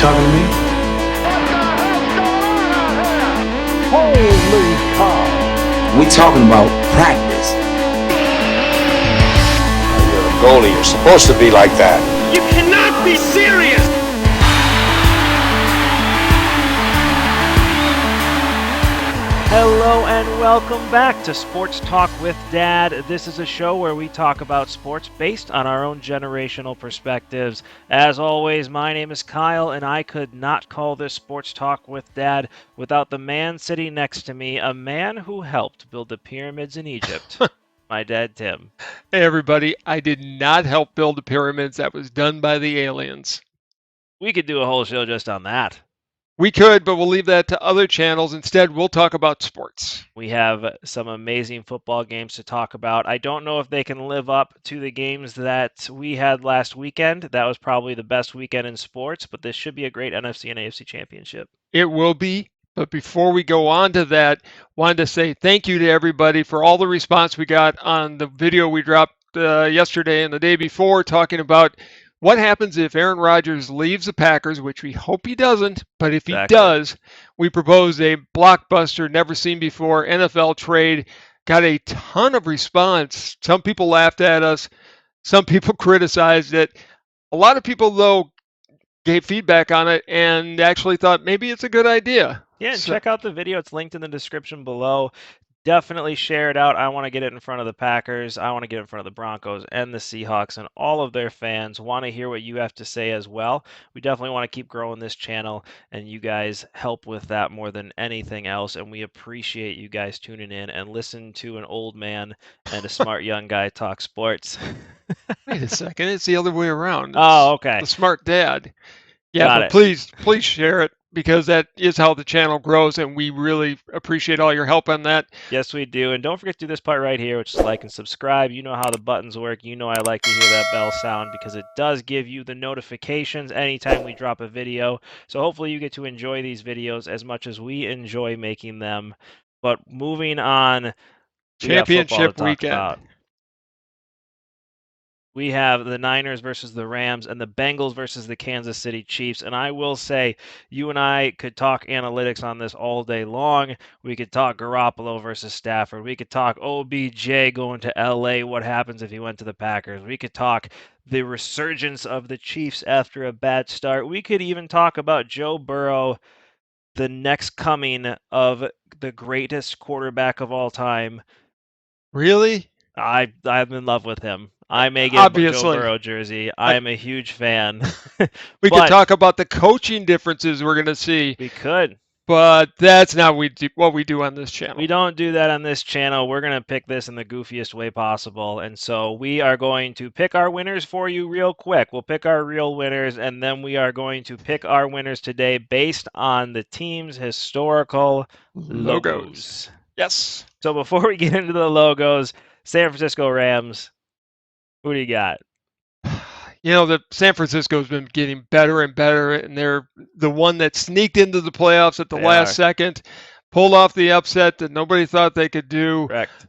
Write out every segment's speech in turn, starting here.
talking to me? Holy cow! We talking about practice. You're a goalie. You're supposed to be like that. You cannot be serious! Hello and welcome back to Sports Talk with Dad. This is a show where we talk about sports based on our own generational perspectives. As always, my name is Kyle, and I could not call this Sports Talk with Dad without the man sitting next to me, a man who helped build the pyramids in Egypt. My dad, Tim. Hey everybody, I did not help build the pyramids. That was done by the aliens. We could do a whole show just on that. We could, but we'll leave that to other channels. Instead, we'll talk about sports. We have some amazing football games to talk about. I don't know if they can live up to the games that we had last weekend. That was probably the best weekend in sports, but this should be a great NFC and AFC championship. It will be. But before we go on to that, wanted to say thank you to everybody for all the response we got on the video we dropped yesterday and the day before talking about what happens if Aaron Rodgers leaves the Packers, which we hope he doesn't, but if he does, we propose a blockbuster, never seen before NFL trade. Got a ton of response. Some people laughed at us. Some people criticized it. A lot of people, though, gave feedback on it and actually thought maybe it's a good idea. Yeah, and check out the video. It's linked in the description below. Definitely share it out. I want to get it in front of the Packers. I want to get it in front of the Broncos and the Seahawks, and all of their fans want to hear what you have to say as well. We definitely want to keep growing this channel, and you guys help with that more than anything else, and we appreciate you guys tuning in and listen to an old man and a smart young guy talk sports. Wait a second. It's the other way around. Oh, okay. The smart dad. Yeah, Got but it. please share it, because that is how the channel grows, and we really appreciate all your help on that. Yes, we do. And don't forget to do this part right here, which is like and subscribe. You know how the buttons work. You know I like to hear that bell sound because it does give you the notifications anytime we drop a video. So hopefully you get to enjoy these videos as much as we enjoy making them. But moving on, Championship weekend. We have the Niners versus the Rams and the Bengals versus the Kansas City Chiefs. And I will say, you and I could talk analytics on this all day long. We could talk Garoppolo versus Stafford. We could talk OBJ going to LA. What happens if he went to the Packers? We could talk the resurgence of the Chiefs after a bad start. We could even talk about Joe Burrow, the next coming of the greatest quarterback of all time. Really? I'm in love with him. I may get Obviously. a Joe Burrow jersey. I am a huge fan. We could talk about the coaching differences we're going to see. We could. But that's not what we do on this channel. We don't do that on this channel. We're going to pick this in the goofiest way possible. And so we are going to pick our winners for you real quick. We'll pick our real winners, and then we are going to pick our winners today based on the team's historical logos. Yes. So before we get into the logos, San Francisco Rams, who do you got? You know, the San Francisco's been getting better and better, and they're the one that sneaked into the playoffs at the last second, pulled off the upset that nobody thought they could do. Correct.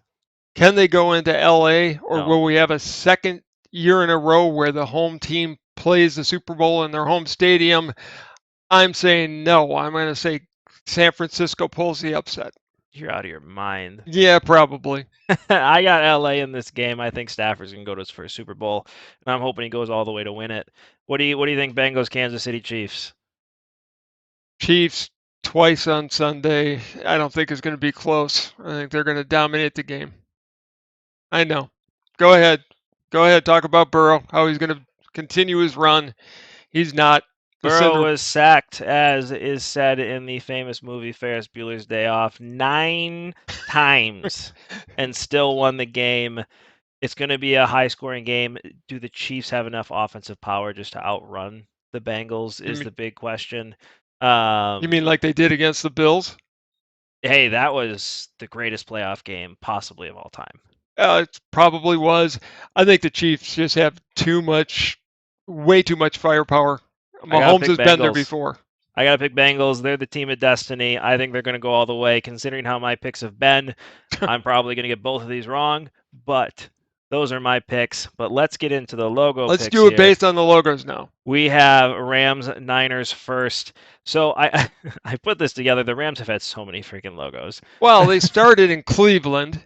Can they go into LA, or will we have a second year in a row where the home team plays the Super Bowl in their home stadium? I'm saying no. I'm going to say San Francisco pulls the upset. You're out of your mind. Yeah, probably. I got LA in this game. I think Stafford's gonna go to his first Super Bowl, and I'm hoping he goes all the way to win it. What do you think, Bengals, Kansas City Chiefs? Chiefs twice on Sunday. I don't think it's going to be close. I think they're going to dominate the game. I know. Go ahead. Talk about Burrow, how he's going to continue his run. He's not. Burrow was sacked, as is said in the famous movie Ferris Bueller's Day Off, 9 times and still won the game. It's going to be a high-scoring game. Do the Chiefs have enough offensive power just to outrun the Bengals is the big question. You mean like they did against the Bills? Hey, that was the greatest playoff game possibly of all time. It probably was. I think the Chiefs just have way too much firepower. Mahomes has been there before. I got to pick Bengals. They're the team of destiny. I think they're going to go all the way. Considering how my picks have been, I'm probably going to get both of these wrong, but Those are my picks, but let's get into the logo Let's picks do it here. based on the logos now. We have Rams, Niners first. So I I put this together. The Rams have had so many freaking logos. Well, they started in Cleveland,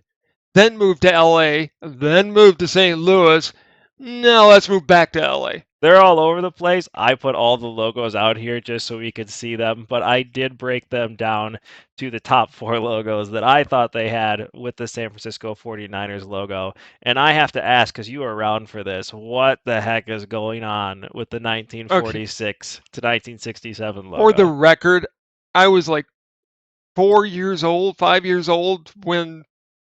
then moved to LA, then moved to St. Louis. Now let's move back to LA. They're all over the place. I put all the logos out here just so we could see them, but I did break them down to the top 4 logos that I thought they had with the San Francisco 49ers logo. And I have to ask, because you were around for this, what the heck is going on with the 1946 to 1967 logo? For the record, I was like 4 years old, 5 years old when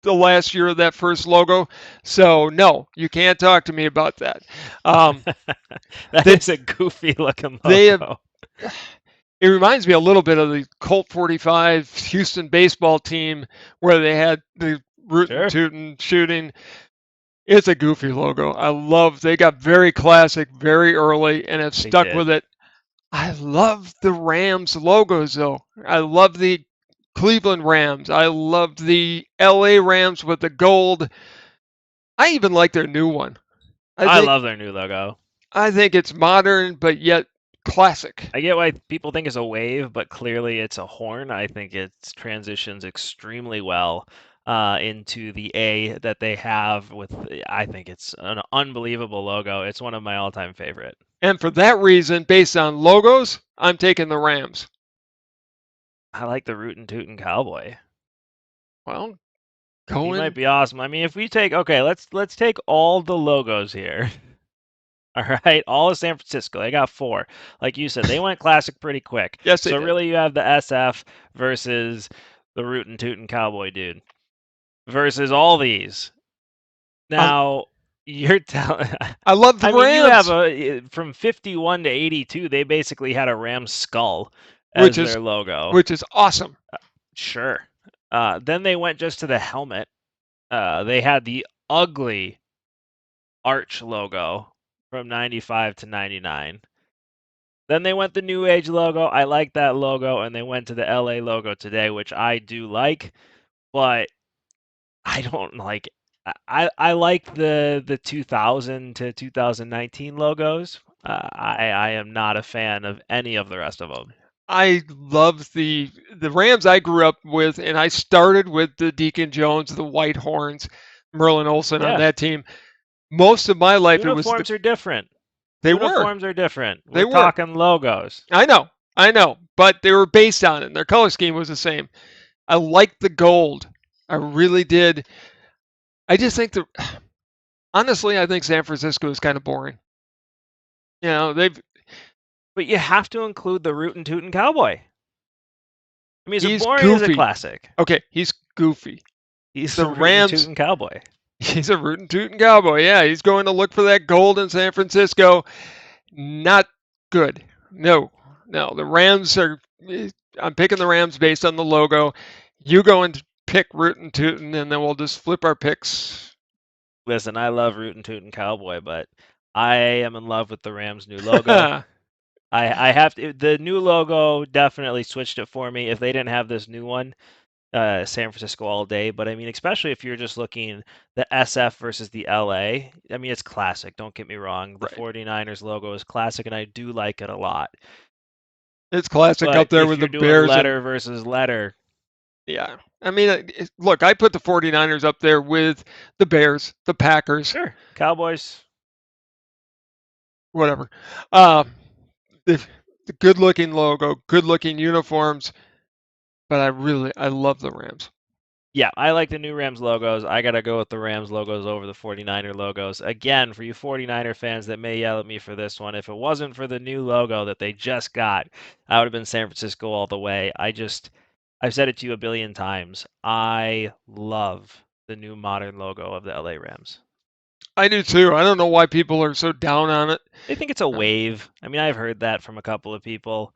the last year of that first logo. So no, you can't talk to me about that. That is a goofy looking logo. It reminds me a little bit of the Colt 45 Houston baseball team where they had the rootin' tootin' shooting. It's a goofy logo. They got very classic very early and have stuck with it. I love the Rams logos though. I love the Cleveland Rams. I love the LA Rams with the gold. I even like their new one. I love their new logo. I think it's modern, but yet classic. I get why people think it's a wave, but clearly it's a horn. I think it transitions extremely well into the A that they have with, I think it's an unbelievable logo. It's one of my all-time favorite. And for that reason, based on logos, I'm taking the Rams. I like the rootin' tootin' cowboy. Well, he might be awesome. I mean, if we take, okay, let's take all the logos here. All right, all of San Francisco. They got 4. Like you said, they went classic pretty quick. Yes, so really you have the SF versus the rootin' tootin' cowboy dude versus all these. Now, you're telling I love the Rams. You have from 51 to 82, they basically had a Rams skull as their logo. Which is awesome. Sure. Then they went just to the helmet. They had the ugly arch logo from 95 to 99. Then they went the New Age logo. I like that logo, and they went to the LA logo today, which I do like, but I don't like. I like the 2000 to 2019 logos. I am not a fan of any of the rest of them. I love the Rams I grew up with, and I started with the Deacon Jones, the White Horns, Merlin Olsen on that team. Most of my life, uniforms are different. Uniforms are different. We're talking logos. I know, but they were based on it. And their color scheme was the same. I liked the gold. I really did. I just think honestly, I think San Francisco is kind of boring. You know, but you have to include the rootin' tootin' cowboy. I mean, he's boring goofy. As a classic. Okay, he's goofy. He's the rootin' tootin' cowboy. He's a rootin' tootin' cowboy. Yeah, he's going to look for that gold in San Francisco. Not good. No. The Rams are. I'm picking the Rams based on the logo. You go and pick rootin' tootin', and then we'll just flip our picks. Listen, I love rootin' tootin' cowboy, but I am in love with the Rams' new logo. I have to. The new logo definitely switched it for me. If they didn't have this new one, San Francisco all day. But I mean, especially if you're just looking the SF versus the LA. I mean, it's classic. Don't get me wrong. The 49ers logo is classic, and I do like it a lot. It's classic up there with the Bears. Letter versus letter. Yeah. I mean, look, I put the 49ers up there with the Bears, the Packers. Sure. Cowboys. Whatever. The good-looking logo, good-looking uniforms, but I love the Rams. Yeah, I like the new Rams logos. I got to go with the Rams logos over the 49er logos. Again, for you 49er fans that may yell at me for this one, if it wasn't for the new logo that they just got, I would have been San Francisco all the way. I've said it to you a billion times. I love the new modern logo of the LA Rams. I do too. I don't know why people are so down on it. They think it's a wave. I mean, I've heard that from a couple of people.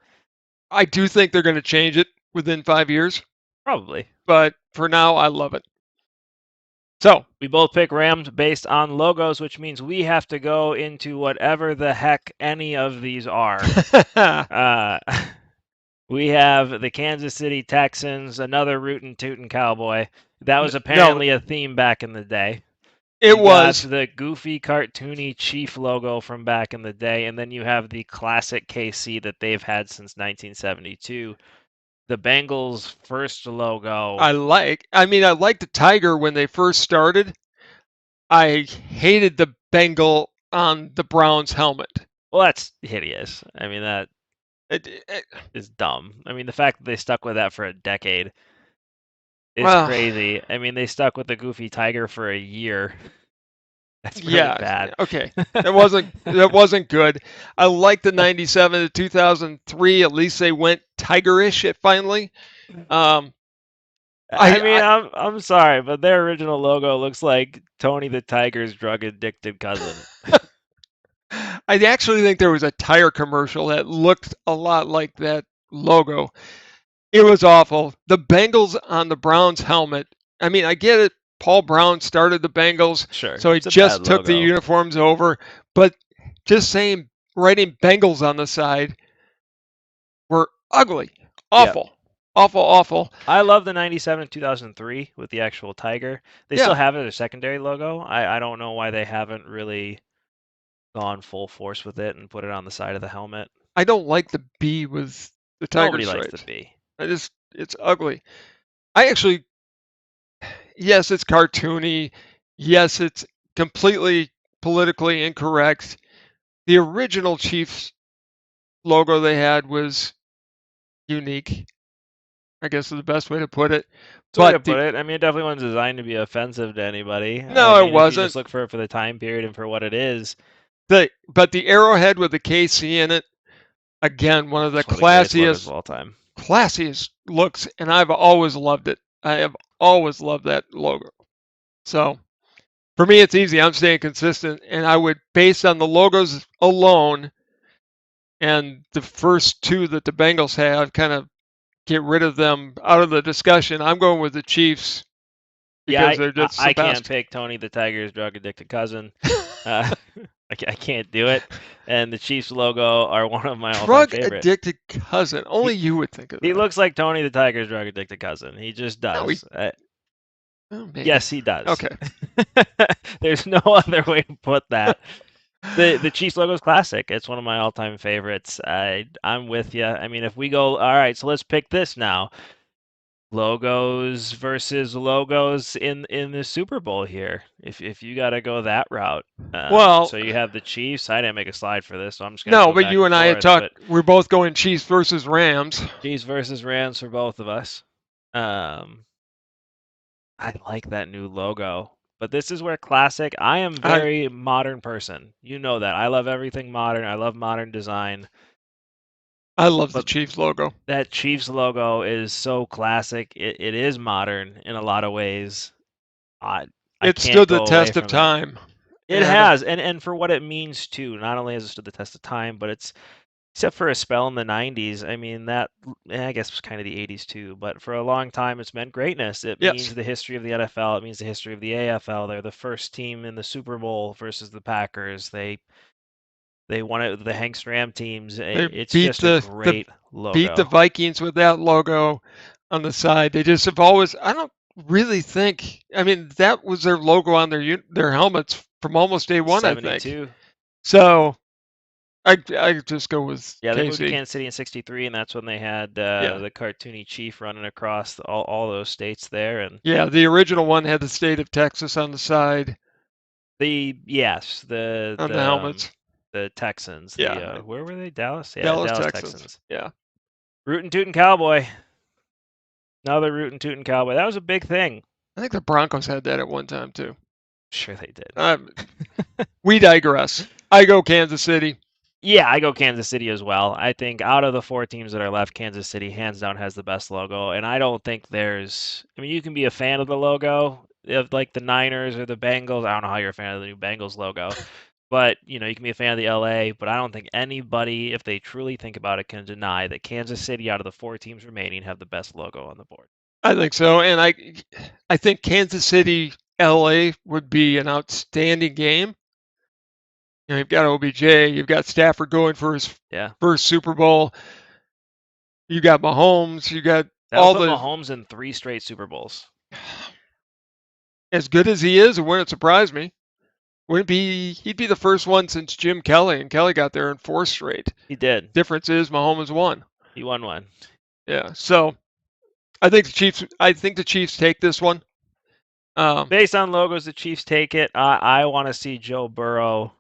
I do think they're going to change it within 5 years. Probably. But for now, I love it. So we both pick Rams based on logos, which means we have to go into whatever the heck any of these are. We have the Kansas City Texans, another rootin' tootin' cowboy. That was apparently a theme back in the day. It You was. got the goofy, cartoony Chief logo from back in the day, and then you have the classic KC that they've had since 1972. The Bengals' first logo. I like the tiger when they first started. I hated the Bengal on the Browns helmet. Well, that's hideous. I mean, that It, is dumb. I mean, the fact that they stuck with that for a decade is well, crazy. I mean, they stuck with the goofy tiger for a year. That's really yeah, bad. okay. That wasn't good. I like the 97 to 2003. At least they went tigerish it finally. Um, I mean, I I'm sorry, but their original logo looks like Tony the Tiger's drug addicted cousin. I actually think there was a tire commercial that looked a lot like that logo. It was awful. The Bengals on the Browns helmet. I mean, I get it. Paul Brown started the Bengals, Sure, so he it's a bad just took the logo. uniforms over. But just writing Bengals on the side were ugly. Awful. Awful, awful. I love the 97 2003 with the actual tiger. They still Yeah, have it as a secondary logo. I don't know why they haven't really gone full force with it and put it on the side of the helmet. I don't like the B with the tiger Nobody likes the stripes. B. It's ugly. I actually, yes, it's cartoony. Yes, it's completely politically incorrect. The original Chiefs logo they had was unique, I guess is the best way to put it. That's the way to But put it. I mean, it definitely wasn't designed to be offensive to anybody. I no, it mean, if you wasn't. just look for it for the time period and for what it is, But the arrowhead with the KC in it, again, one of the it's one of the greatest logos of all time. classiest looks, and I've always loved it. I have always loved that logo. So for me, it's easy. I'm staying consistent, and I would, based on the logos alone, and the first two that the Bengals have, kind of get rid of them out of the discussion. I'm going with the Chiefs because they're just I the can't best. pick Tony the Tiger's drug addicted cousin. I can't do it. And the Chiefs logo are one of my all-time Drug favorite. addicted cousin. Only you would think of that. He looks like Tony the Tiger's drug addicted cousin. He just does. Yes, he does. Okay. There's no other way to put that. The Chiefs logo is classic. It's one of my all-time favorites. I'm with you. I mean, if we go, all right, so let's pick this now. Logos versus logos in the Super Bowl here. If you got to go that route. Well, so you have the Chiefs. I didn't make a slide for this, so I'm just going to no, go but back you and I had forth, talked. but We're both going Chiefs versus Rams. Chiefs versus Rams for both of us. I like that new logo. But this is where classic. I am very modern person. You know that. I love everything modern. I love modern design. I love the But Chiefs logo. that Chiefs logo is so classic. It is modern in a lot of ways. I It can't stood the go away test of from it. time. It has, and for what it means too. Not only has it stood the test of time, but it's except for a spell in the 90s. I mean that I guess was kind of the 80s too, but for a long time it's meant greatness. It Yes. means the history of the NFL. It means the history of the AFL. They're the first team in the Super Bowl versus the Packers. They won it with the Hank Stram teams. It's beat just a great logo. Beat the Vikings with that logo on the side. They just have always. I don't really think. I mean, that was their logo on their helmets from almost day one. 72. I think. So I just go with Yeah, they moved to KC. Kansas City in '63, and that's when they had Yeah. the cartoony chief running across all those states there. And Yeah, the original one had the state of Texas on the side the on the helmets. the Texans. Yeah. Where were they? Dallas? Yeah, Dallas, Dallas Texans. Texans. Yeah. Rootin' tootin' cowboy. Another rootin' tootin' cowboy. That was a big thing. I think the Broncos had that at one time too. Sure they did. We digress. I go Kansas City. Yeah, I go Kansas City as well. I think out of the four teams that are left, Kansas City hands down has the best logo, and I don't think there's. I mean, you can be a fan of the logo of like the Niners or the Bengals. I don't know how you're a fan of the new Bengals logo, but you can be a fan of the LA. But I don't think anybody, if they truly think about it, can deny that Kansas City, out of the four teams remaining, have the best logo on the board. I think so, and I think Kansas City, LA would be an outstanding game. You've got OBJ, you've got Stafford going for his first Super Bowl. You got Mahomes, you got That'll put Mahomes in 3 straight Super Bowls. As good as he is, it wouldn't surprise me. He'd be the first one since Jim Kelly, and Kelly got there in 4 straight. He did. Difference is Mahomes won. He won one. Yeah, so I think the Chiefs take this one. Based on logos, the Chiefs take it. I want to see Joe Burrow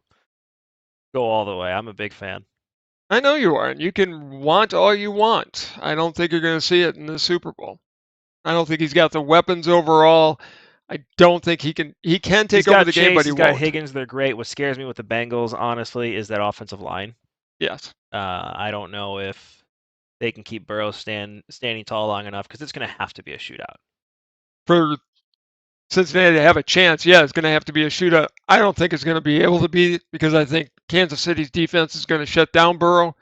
go all the way. I'm a big fan. I know you are, and you can want all you want. I don't think you're going to see it in the Super Bowl. I don't think he's got the weapons overall. I don't think he can. He can take over the game, but he won't. He's got Higgins. They're great. What scares me with the Bengals, honestly, is that offensive line. Yes. I don't know if they can keep Burrow standing tall long enough, because it's going to have to be a shootout. For Cincinnati to have a chance, yeah, it's going to have to be a shootout. I don't think it's going to be able to be, because I think Kansas City's defense is going to shut down Burrow,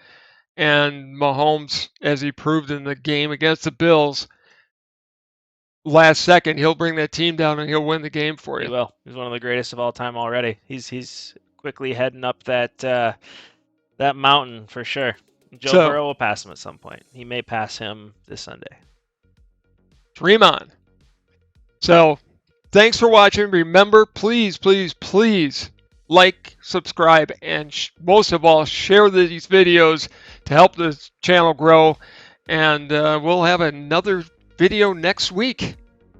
and Mahomes, as he proved in the game against the Bills, last second he'll bring that team down and he'll win the game for you. He will. He's one of the greatest of all time already. He's quickly heading up that mountain for sure. Joe Burrow will pass him at some point. He may pass him this Sunday. Dream on. So, thanks for watching. Remember, please, please, please like, subscribe, and most of all, share these videos to help this channel grow. And we'll have another video next week.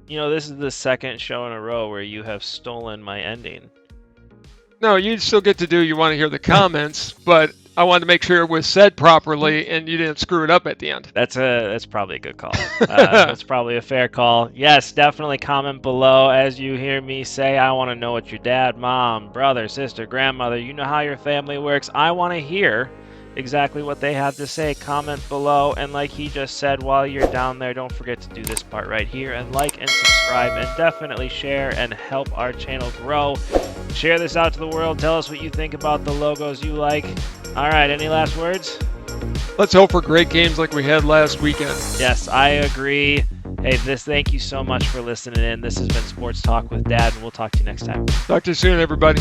You know, this is the second show in a row where you have stolen my ending. No, you still get to do. You want to hear the comments, but I wanted to make sure it was said properly and you didn't screw it up at the end. That's probably a good call. That's probably a fair call. Yes, definitely comment below as you hear me say, I want to know what your dad, mom, brother, sister, grandmother, you know how your family works. I want to hear exactly what they have to say. Comment below, and like he just said, while you're down there, don't forget to do this part right here and like and subscribe, and definitely share and help our channel grow. Share this out to the world. Tell us what you think about the logos you like. All right, any last words? Let's hope for great games like we had last weekend. Yes, I agree. Hey, thank you so much for listening in. This has been Sports Talk with Dad, and we'll talk to you next time. Talk to you soon, everybody.